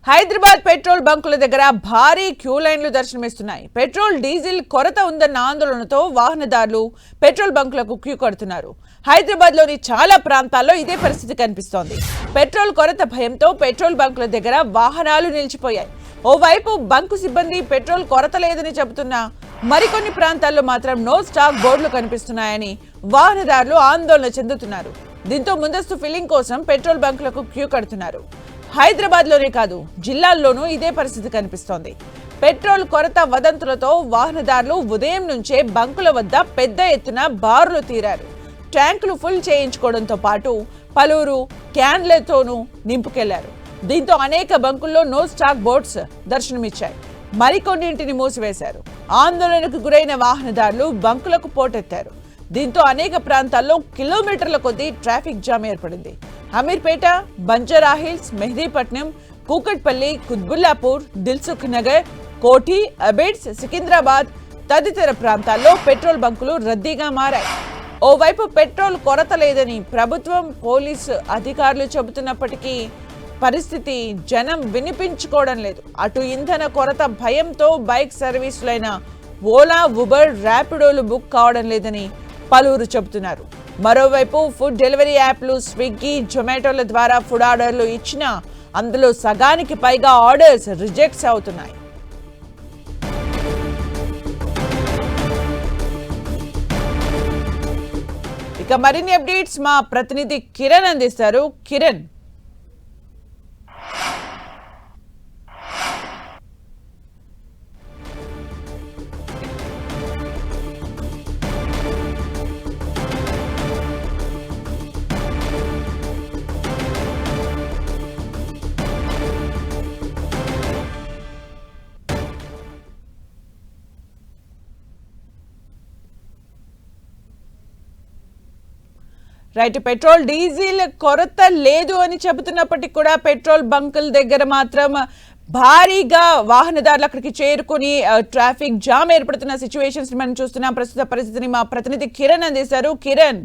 Hyderabad petrol బంకుల దగ్గర భారీ queue లైన్లు దర్శనమిస్తున్నాయి. పెట్రోల్ డీజిల్ కొరత ఉందన్న ఆందోళనతో వాహనదారులు పెట్రోల్ బంకులకు క్యూ కడుతున్నారు. హైదరాబాద్ లోని చాలా ప్రాంతాల్లో ఇదే పరిస్థితి కనిపిస్తోంది. పెట్రోల్ కొరత భయంతో పెట్రోల్ బంకుల దగ్గర వాహనాలు నిలిచిపోయాయి. ఓవైపు బంకు సిబ్బంది పెట్రోల్ కొరత లేదని చెబుతున్నా మరికొన్ని ప్రాంతాల్లో మాత్రం నో స్టాక్ బోర్డులు కనిపిస్తున్నాయని వాహనదారులు ఆందోళన చెందుతున్నారు. దీంతో ముందస్తు ఫిల్లింగ్ కోసం పెట్రోల్ బంకులకు క్యూ కడుతున్నారు. హైదరాబాద్ లోనే కాదు, జిల్లాల్లోనూ ఇదే పరిస్థితి కనిపిస్తోంది. పెట్రోల్ కొరత వదంతులతో వాహనదారులు ఉదయం నుంచే బంకుల వద్ద పెద్ద ఎత్తున బారులు తీరారు. ట్యాంకులు ఫుల్ చేయించుకోవడంతో పాటు పలువురు క్యాన్లతోనూ నింపుకెళ్లారు. దీంతో అనేక బంకుల్లో నో స్టాక్ బోర్డ్స్ దర్శనమిచ్చాయి. మరికొన్నింటిని మూసివేశారు. ఆందోళనకు గురైన వాహనదారులు బంకులకు పోటెత్తారు. దీంతో అనేక ప్రాంతాల్లో కిలోమీటర్ల కొద్దీ ట్రాఫిక్ జామ్ ఏర్పడింది. అమీర్పేట, బంజారాహిల్స్, మెహదీపట్నం, కూకట్పల్లి, కుత్బుల్లాపూర్, దిల్సుఖ్ నగర్, కోఠి, అబిడ్స్, సికింద్రాబాద్ తదితర ప్రాంతాల్లో పెట్రోల్ బంకులు రద్దీగా మారాయి. ఓవైపు పెట్రోల్ కొరత లేదని ప్రభుత్వం, పోలీసు అధికారులు చెబుతున్నప్పటికీ పరిస్థితి జనం వినిపించుకోవడం లేదు. అటు ఇంధన కొరత భయంతో బైక్ సర్వీసులైన ఓలా, ఉబర్, ర్యాపిడోలు బుక్ కావడం లేదని పలువురు చెబుతున్నారు. మరోవైపు ఫుడ్ డెలివరీ యాప్లు స్విగ్గీ, జొమాటోల ద్వారా ఫుడ్ ఆర్డర్లు ఇచ్చినా అందులో సగానికి పైగా ఆర్డర్స్ రిజెక్ట్స్ అవుతున్నాయి. ఇక మరిన్ని అప్డేట్స్ మా ప్రతినిధి కిరణ్ అందిస్తారు. కిరణ్, రైట్, పెట్రోల్ డీజిల్ కొరత లేదు అని చెబుతున్నప్పటికీ కూడా పెట్రోల్ బంకుల దగ్గర మాత్రం భారీగా వాహనదారులు అక్కడికి చేరుకుని ట్రాఫిక్ జామ్ ఏర్పడుతున్న సిచ్యువేషన్స్ మనం చూస్తున్నాం. ప్రస్తుత పరిస్థితిని మా ప్రతినిధి కిరణ్ అందిస్తారు. కిరణ్,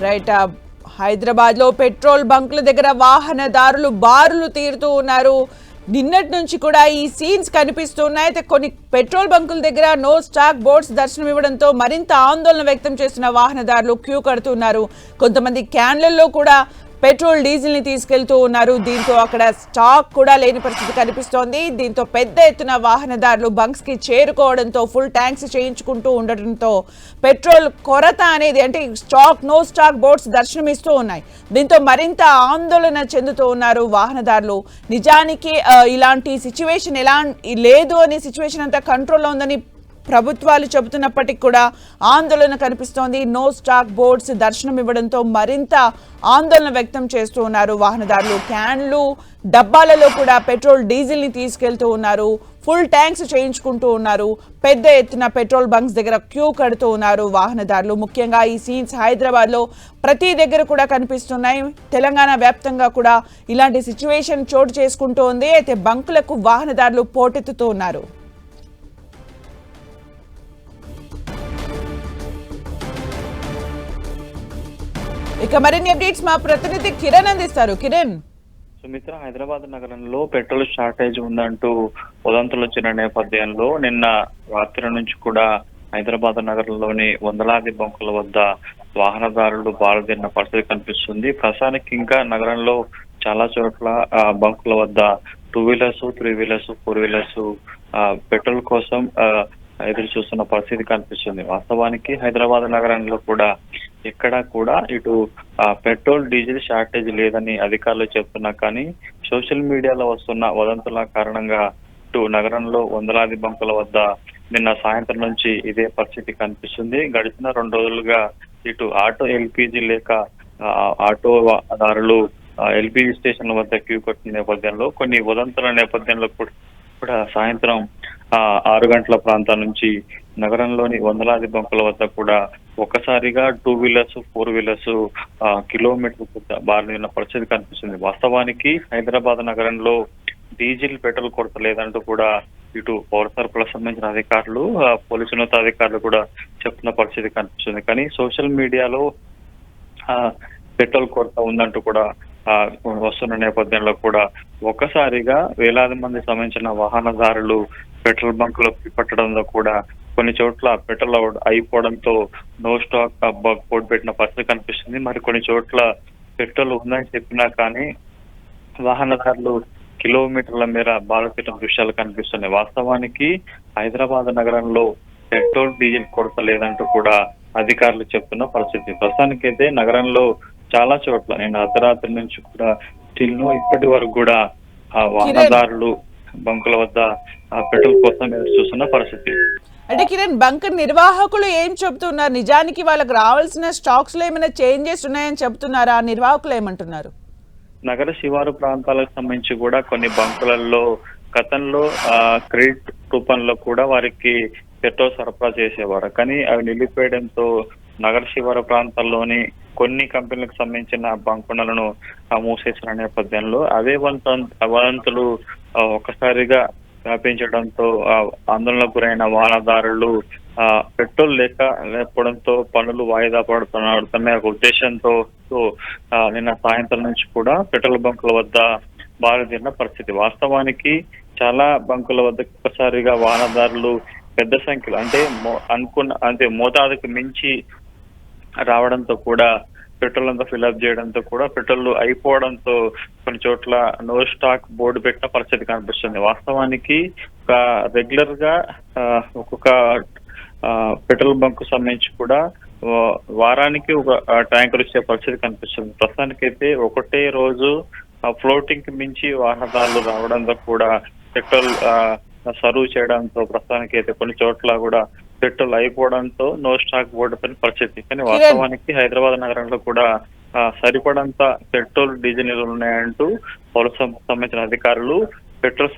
రైట్, హైదరాబాద్ లో పెట్రోల్ బంకుల దగ్గర వాహనదారులు బారులు తీరుతూ ఉన్నారు. నిన్నటి నుంచి కూడా ఈ సీన్స్ కనిపిస్తున్నాయి. అయితే కొన్ని పెట్రోల్ బంకుల దగ్గర నో స్టాక్ బోర్డ్స్ దర్శనం ఇవ్వడంతో మరింత ఆందోళన వ్యక్తం చేస్తున్న వాహనదారులు క్యూ కడుతున్నారు. కొంతమంది క్యాన్లలో కూడా పెట్రోల్ డీజిల్ ని తీసుకెళ్తూ ఉన్నారు. దీంతో అక్కడ స్టాక్ కూడా లేని పరిస్థితి కనిపిస్తోంది. దీంతో పెద్ద ఎత్తున వాహనదారులు బంక్స్ కి చేరుకోవడంతో ఫుల్ ట్యాంక్స్ చేయించుకుంటూ ఉండటంతో పెట్రోల్ కొరత అనేది అంటే నో స్టాక్ బోర్డ్స్ దర్శనమిస్తూ ఉన్నాయి. దీంతో మరింత ఆందోళన చెందుతూ ఉన్నారు వాహనదారులు. నిజానికి ఇలాంటి సిచ్యువేషన్ ఎలా లేదు అనే సిచ్యువేషన్ అంతా కంట్రోల్లో ఉందని ప్రభుత్వాలు చెబుతున్నప్పటికీ కూడా ఆందోళన కనిపిస్తోంది. నో స్టాక్ బోర్డ్స్ దర్శనం ఇవ్వడంతో మరింత ఆందోళన వ్యక్తం చేస్తూ ఉన్నారు వాహనదారులు. క్యాన్లు, డబ్బాలలో కూడా పెట్రోల్ డీజిల్ ని తీసుకెళ్తూ ఉన్నారు. ఫుల్ ట్యాంక్స్ చేయించుకుంటూ ఉన్నారు. పెద్ద ఎత్తున పెట్రోల్ బంక్స్ దగ్గర క్యూ కడుతూ ఉన్నారు వాహనదారులు. ముఖ్యంగా ఈ సీన్స్ హైదరాబాద్ లో ప్రతి దగ్గర కూడా కనిపిస్తున్నాయి. తెలంగాణ వ్యాప్తంగా కూడా ఇలాంటి సిచ్యువేషన్ చోటు చేసుకుంటూ ఉంది. అయితే బంకులకు వాహనదారులు పోటెత్తుతూ ఉన్నారు. ఇక మరిన్ని అప్డేట్స్ మా ప్రతినిధి కిరణ్ అందిస్తారు. కిరణ్, సుమిత్ర, హైదరాబాద్ నగరంలో పెట్రోల్ షార్టేజ్ ఉందంటూ వదంతులు వచ్చిన నేపథ్యంలో నిన్న రాత్రి నుంచి కూడా హైదరాబాద్ నగరంలోని వందలాది బంకుల వద్ద వాహనదారులు బారుదిరిన పరిస్థితి కనిపిస్తుంది. ప్రస్తుతానికి ఇంకా నగరంలో చాలా చోట్ల బంకుల వద్ద 2 వీలర్స్, 3 వీలర్స్, 4 వీలర్స్ పెట్రోల్ కోసం ఎదురు చూస్తున్న పరిస్థితి కనిపిస్తుంది. వాస్తవానికి హైదరాబాద్ నగరంలో కూడా ఎక్కడా కూడా ఇటు పెట్రోల్, డీజిల్ షార్టేజ్ లేదని అధికారులు చెప్తున్నా కానీ సోషల్ మీడియాలో వస్తున్న వదంతుల కారణంగా ఇటు నగరంలో వందలాది బంకుల వద్ద నిన్న సాయంత్రం నుంచి ఇదే పరిస్థితి కనిపిస్తుంది. గడిచిన 2 రోజులుగా ఇటు ఆటో ఎల్పీజీ లేక ఆటోదారులు ఎల్పిజి స్టేషన్ల వద్ద క్యూ కట్టిన నేపథ్యంలో కొన్ని ఉదంతుల నేపథ్యంలో కూడా సాయంత్రం 6 గంటల ప్రాంతం నుంచి నగరంలోని వందలాది బంకుల వద్ద కూడా ఒక్కసారిగా 2 వీలర్స్ 4 వీలర్స్ కిలోమీటర్ల బారిన పరిస్థితి కనిపిస్తుంది. వాస్తవానికి హైదరాబాద్ నగరంలో డీజిల్ పెట్రోల్ కొరత లేదంటూ కూడా ఇటు పౌర సరఫరాలకు సంబంధించిన అధికారులు పోలీసు ఉన్నతాధికారులు కూడా చెప్తున్న పరిస్థితి కనిపిస్తుంది. కానీ సోషల్ మీడియాలో పెట్రోల్ కొరత ఉందంటూ కూడా వస్తున్న నేపథ్యంలో కూడా ఒక్కసారిగా వేలాది మంది సంబంధించిన వాహనదారులు పెట్రోల్ బంకులో పట్టడంలో కూడా కొన్ని చోట్ల పెట్రోల్ అయిపోవడంతో నో స్టాక్ బోర్డు పెట్టిన పరిస్థితి కనిపిస్తుంది. మరి కొన్ని చోట్ల పెట్రోల్ ఉందని చెప్పినా కానీ వాహనదారులు కిలోమీటర్ల మేర బాధపెట్టిన దృశ్యాలు కనిపిస్తున్నాయి. వాస్తవానికి హైదరాబాద్ నగరంలో పెట్రోల్ డీజిల్ కొరత లేదంటూ కూడా అధికారులు చెప్తున్న పరిస్థితి. ప్రస్తుతానికైతే నగరంలో చాలా చోట్ల నేను అర్ధరాత్రి నుంచి కూడా ఇప్పటి వరకు కూడా వాహనదారులు బంకుల వద్ద పెట్రోల్ కోసం చూస్తున్న పరిస్థితి. అంటే కిరణ్, బంక్ నిర్వాహకులు ఏం చెప్తున్నారు? నిజానికి వాళ్ళకి రావాల్సిన స్టాక్స్ లో ఏమైనా చేంజెస్ ఉన్నాయని చెప్తున్నారా? నిర్వాహకులు ఏమంటున్నారు? నగర శివారు ప్రాంతాలకు సంబంధించి కూడా కొన్ని బంకులలో గతంలో క్రెడిట్ రూపంలో కూడా వారికి పెట్రోల్ సరఫరా చేసేవారు. కానీ అవి నిలిపేయడంతో నగర శివారు ప్రాంతాల్లోని కొన్ని కంపెనీలకు సంబంధించిన బంకులను మూసేసిన నేపథ్యంలో అవే వదంతులు ఒక్కసారిగా వ్యాపించడంతో ఆందోళనకు గురైన వాహనదారులు పెట్రోల్ లేకపోవడంతో పనులు వాయిదా పడుతున్న ఉద్దేశంతో నిన్న సాయంత్రం నుంచి కూడా పెట్రోల్ బంకుల వద్ద బారుదిరిన పరిస్థితి. వాస్తవానికి చాలా బంకుల వద్ద ఒక్కసారిగా వాహనదారులు పెద్ద సంఖ్యలో అంటే మోతాదుకు మించి రావడంతో కూడా పెట్రోల్ అంతా ఫిల్అప్ చేయడంతో కూడా పెట్రోల్ అయిపోవడంతో కొన్ని చోట్ల నో స్టాక్ బోర్డు పెట్టిన పరిస్థితి కనిపిస్తుంది. వాస్తవానికి రెగ్యులర్ గా ఒక్కొక్క పెట్రోల్ బంక్ సంబంధించి కూడా వారానికి ఒక ట్యాంకర్ ఇచ్చే పరిస్థితి కనిపిస్తుంది. ప్రస్తుతానికైతే ఒకటే రోజు ఫ్లోటింగ్ కి మించి వాహనదారులు రావడంతో కూడా పెట్రోల్ సర్వ్ చేయడంతో ప్రస్తుతానికైతే కొన్ని చోట్ల కూడా పెట్రోల్ అయిపోవడంతో నో స్టాక్ బోర్డు పైన పరిస్థితి. కానీ వాస్తవానికి హైదరాబాద్ నగరంలో కూడా సరిపడంత పెట్రోల్ డీజిల్ నిల్వలు ఉన్నాయంటూ పౌర సంబంధించిన అధికారులు పెట్రోల్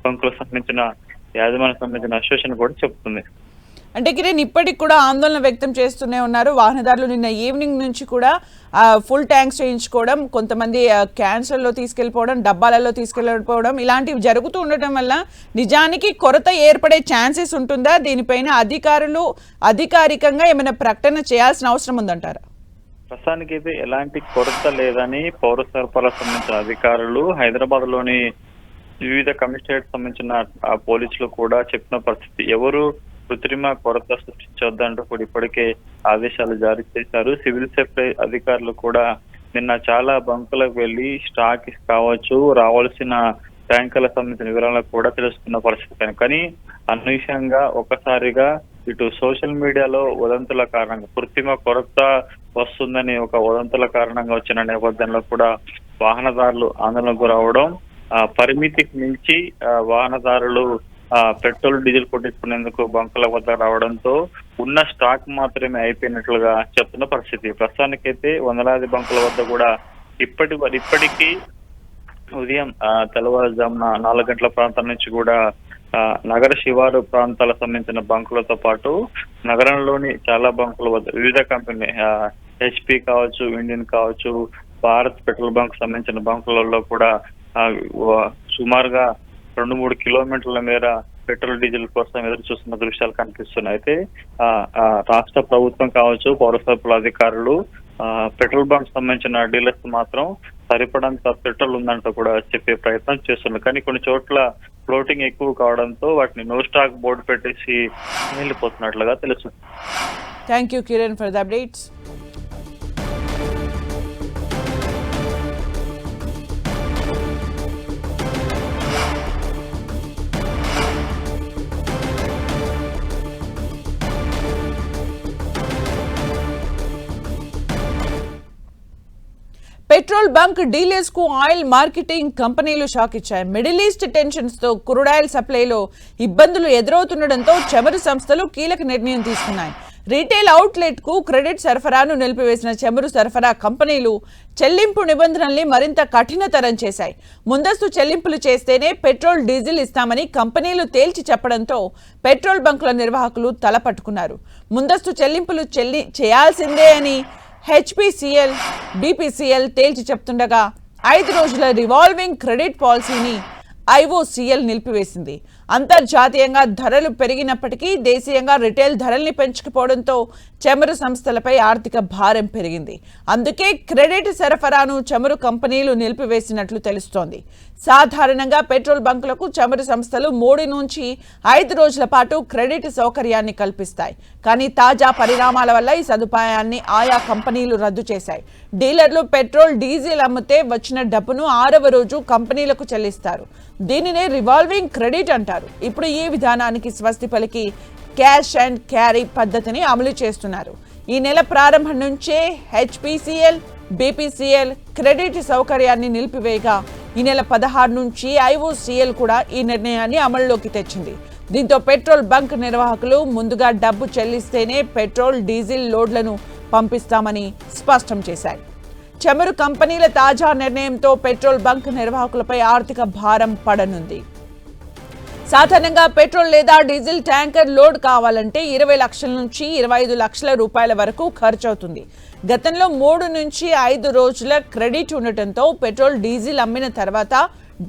బంకులకు సంబంధించిన యాజమాన్యానికి సంబంధించిన అసోసియేషన్ కూడా చెప్తుంది. అంటే కిరణ్, ఇప్పటికి కూడా ఆందోళన వ్యక్తం చేస్తూనే ఉన్నారు వాహనదారులు. నిన్న ఈవినింగ్ నుంచి కూడా ఫుల్ ట్యాంక్స్ చేయించుకోవడం, కొంతమంది క్యాన్సర్లో తీసుకెళ్ళిపోవడం, డబ్బాలలో తీసుకెళ్ళిపోవడం ఇలాంటివి జరుగుతూ ఉండటం వల్ల నిజానికి కొరత ఏర్పడే ఛాన్సెస్ ఉంటుందా? దీనిపైన అధికారులు అధికారికంగా ఏమైనా ప్రకటన చేయాల్సిన అవసరం ఉందంటారా? ప్రస్తుతానికి అయితే ఎలాంటి కొరత లేదని పౌర సరఫరాలకు సంబంధించిన అధికారులు హైదరాబాద్ లోని వివిధ కమిషనరేట్ సంబంధించిన పోలీసులు కూడా చెప్పిన పరిస్థితి. ఎవరు కృత్రిమ కొరత సృష్టించొద్దంటూ కూడా ఇప్పటికే ఆదేశాలు జారీ చేశారు. సివిల్ సప్లై అధికారులు కూడా నిన్న చాలా బంకులకు వెళ్లి స్టాక్ కావచ్చు, రావాల్సిన ట్యాంకర్లకు సంబంధించిన వివరాలకు కూడా తెలుసుకున్న పరిస్థితి. కానీ అనూహ్యంగా ఒక్కసారిగా ఇటు సోషల్ మీడియాలో వదంతుల కారణంగా కృత్రిమ కొరత వస్తుందని ఒక వదంతుల కారణంగా వచ్చిన నేపథ్యంలో కూడా వాహనదారులు ఆందోళనకు గురవడం, పరిమితికి మించి వాహనదారులు పెట్రోల్ డీజిల్ కొట్టించుకునేందుకు బంకుల వద్ద రావడంతో ఉన్న స్టాక్ మాత్రమే అయిపోయినట్లుగా చెప్తున్న పరిస్థితి. ప్రస్తుతానికైతే వందలాది బంకుల వద్ద కూడా ఇప్పటికీ ఉదయం తెల్లవారుజామున 4 గంటల ప్రాంతం నుంచి కూడా నగర శివారు ప్రాంతాలకు సంబంధించిన బంకులతో పాటు నగరంలోని చాలా బంకుల వద్ద వివిధ కంపెనీ HP కావచ్చు, ఇండియన్ కావచ్చు, భారత్ పెట్రోల్ బంక్ సంబంధించిన బంకులలో కూడా సుమారుగా 2-3 కిలోమీటర్ల మేర పెట్రోల్ డీజిల్ కోసం ఎదురు చూస్తున్న దృశ్యాలు కనిపిస్తున్నాయి. అయితే రాష్ట్ర ప్రభుత్వం కావచ్చు, పౌర సరఫరా అధికారులు పెట్రోల్ బంక్ సంబంధించిన డీలర్స్ మాత్రం సరిపడంత పెట్రోల్ ఉందంటూ కూడా చెప్పే ప్రయత్నం చేస్తున్నారు. కానీ కొన్ని చోట్ల ఫ్లోటింగ్ ఎక్కువ కావడంతో వాటిని నో స్టాక్ బోర్డు పెట్టేసి వెళ్ళిపోతున్నట్లుగా తెలుస్తుంది. Thank you Kiran for the updates. Petrol bunk dealers కు ఆయిల్ మార్కెటింగ్ కంపెనీలు షాక్ ఇచ్చాయి. మిడిల్ ఈస్ట్ టెన్షన్స్ తో క్రూడ్ ఆయిల్ సప్లైలో ఇబ్బందులు ఎదురవుతుండటంతో చమురు సంస్థలు కీలక నిర్ణయం తీసుకున్నాయి. రీటైల్ అవుట్లెట్కు క్రెడిట్ సరఫరాను నిలిపివేసిన చమురు సరఫరా కంపెనీలు చెల్లింపు నిబంధనల్ని మరింత కఠినతరం చేశాయి. ముందస్తు చెల్లింపులు చేస్తేనే పెట్రోల్, డీజిల్ ఇస్తామని కంపెనీలు తేల్చి చెప్పడంతో పెట్రోల్ బంకుల నిర్వాహకులు తలపట్టుకున్నారు. ముందస్తు చెల్లింపులు చేయాల్సిందే అని హెచ్పిసిఎల్, బీపీసీఎల్ తేల్చి చెప్తుండగా 5 రోజుల రివాల్వింగ్ క్రెడిట్ పాలసీని ఐఓసీఎల్ నిలిపివేసింది. అంతర్జాతీయంగా ధరలు పెరిగినప్పటికీ దేశీయంగా రిటైల్ ధరల్ని పెంచుకుపోవడంతో చమురు సంస్థలపై ఆర్థిక భారం పెరిగింది. అందుకే క్రెడిట్ సరఫరాను చమురు కంపెనీలు నిలిపివేసినట్లు తెలుస్తోంది. సాధారణంగా పెట్రోల్ బంకులకు చమురు సంస్థలు 3 నుంచి 5 రోజుల పాటు క్రెడిట్ సౌకర్యాన్ని కల్పిస్తాయి. కానీ తాజా పరిణామాల వల్ల ఈ సదుపాయాన్ని ఆయా కంపెనీలు రద్దు చేశాయి. డీలర్లు పెట్రోల్, డీజిల్ అమ్మితే వచ్చిన డబ్బును 6వ రోజు కంపెనీలకు చెల్లిస్తారు. దీనినే రివాల్వింగ్ క్రెడిట్ అంటారు. ఇప్పుడు ఈ విధానానికి స్వస్తి పలికి క్యాష్ అండ్ క్యారీ పద్ధతిని అమలు చేస్తున్నారు. ఈ నెల ప్రారంభం నుంచే హెచ్పిసిఎల్, బీపీసీఎల్ క్రెడిట్ సౌకర్యాన్ని నిలిపివేయగా ఈ నెల 16 నుంచి ఐఓసీఎల్ కూడా ఈ నిర్ణయాన్ని అమల్లోకి తెచ్చింది. దీంతో పెట్రోల్ బంక్ నిర్వాహకులు ముందుగా డబ్బు చెల్లిస్తేనే పెట్రోల్, డీజిల్ లోడ్లను పంపిస్తామని స్పష్టం చేశారు. చమురు కంపెనీల తాజా నిర్ణయంతో పెట్రోల్ బంక్ నిర్వాహకులపై ఆర్థిక భారం పడనుంది. సాధారణంగా పెట్రోల్ లేదా డీజిల్ ట్యాంకర్ లోడ్ కావాలంటే 20 లక్షల నుంచి 25 లక్షల రూపాయల వరకు ఖర్చు అవుతుంది. గతంలో 3 నుంచి 5 రోజుల క్రెడిట్ ఉండటంతో పెట్రోల్, డీజిల్ అమ్మిన తర్వాత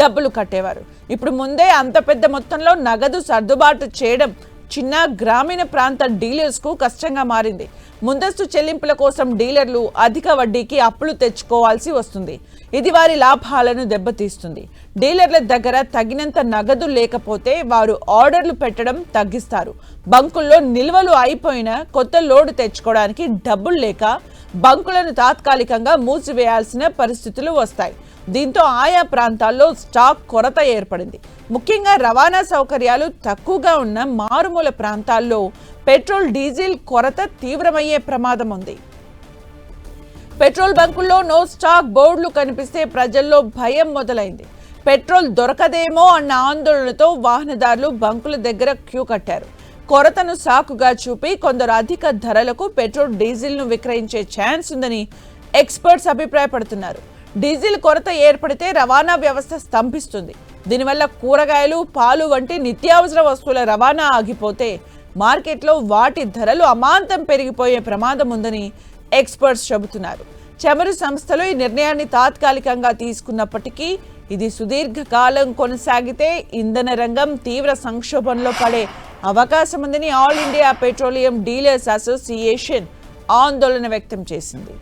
డబ్బులు కట్టేవారు. ఇప్పుడు ముందే అంత పెద్ద మొత్తంలో నగదు సర్దుబాటు చేయడం చిన్న గ్రామీణ ప్రాంత డీలర్స్కు కష్టంగా మారింది. ముందస్తు చెల్లింపుల కోసం డీలర్లు అధిక వడ్డీకి అప్పులు తెచ్చుకోవాల్సి వస్తుంది. ఇది వారి లాభాలను దెబ్బతీస్తుంది. డీలర్ల దగ్గర తగినంత నగదు లేకపోతే వారు ఆర్డర్లు పెట్టడం తగ్గిస్తారు. బంకుల్లో నిల్వలు అయిపోయిన కొత్త లోడ్ తెచ్చుకోవడానికి డబ్బులు లేక బంకులను తాత్కాలికంగా మూసివేయాల్సిన పరిస్థితులు వస్తాయి. దీంతో ఆయా ప్రాంతాల్లో స్టాక్ కొరత ఏర్పడింది. ముఖ్యంగా రవాణా సౌకర్యాలు తక్కువగా ఉన్న మారుమూల ప్రాంతాల్లో పెట్రోల్, డీజిల్ కొరత తీవ్రమయ్యే ప్రమాదం ఉంది. పెట్రోల్ బంకుల్లో నో స్టాక్ బోర్డులు కనిపిస్తే ప్రజల్లో భయం మొదలైంది. పెట్రోల్ దొరకదేమో అన్న ఆందోళనతో వాహనదారులు బంకుల దగ్గర క్యూ కట్టారు. కొరతను సాకుగా చూపి కొందరు అధిక ధరలకు పెట్రోల్, డీజిల్ను విక్రయించే ఛాన్స్ ఉందని ఎక్స్పర్ట్స్ అభిప్రాయపడుతున్నారు. డీజిల్ కొరత ఏర్పడితే రవాణా వ్యవస్థ స్తంభిస్తుంది. దీనివల్ల కూరగాయలు, పాలు వంటి నిత్యావసర వస్తువుల రవాణా ఆగిపోతే మార్కెట్లో వాటి ధరలు అమాంతం పెరిగిపోయే ప్రమాదం ఉందని ఎక్స్పర్ట్స్ చెబుతున్నారు. చమురు సంస్థలు ఈ నిర్ణయాన్ని తాత్కాలికంగా తీసుకున్నప్పటికీ ఇది సుదీర్ఘకాలం కొనసాగితే ఇంధన రంగం తీవ్ర సంక్షోభంలో పడే అవకాశం ఉందని all India petroleum dealers association ఆందోళన వ్యక్తం చేసింది.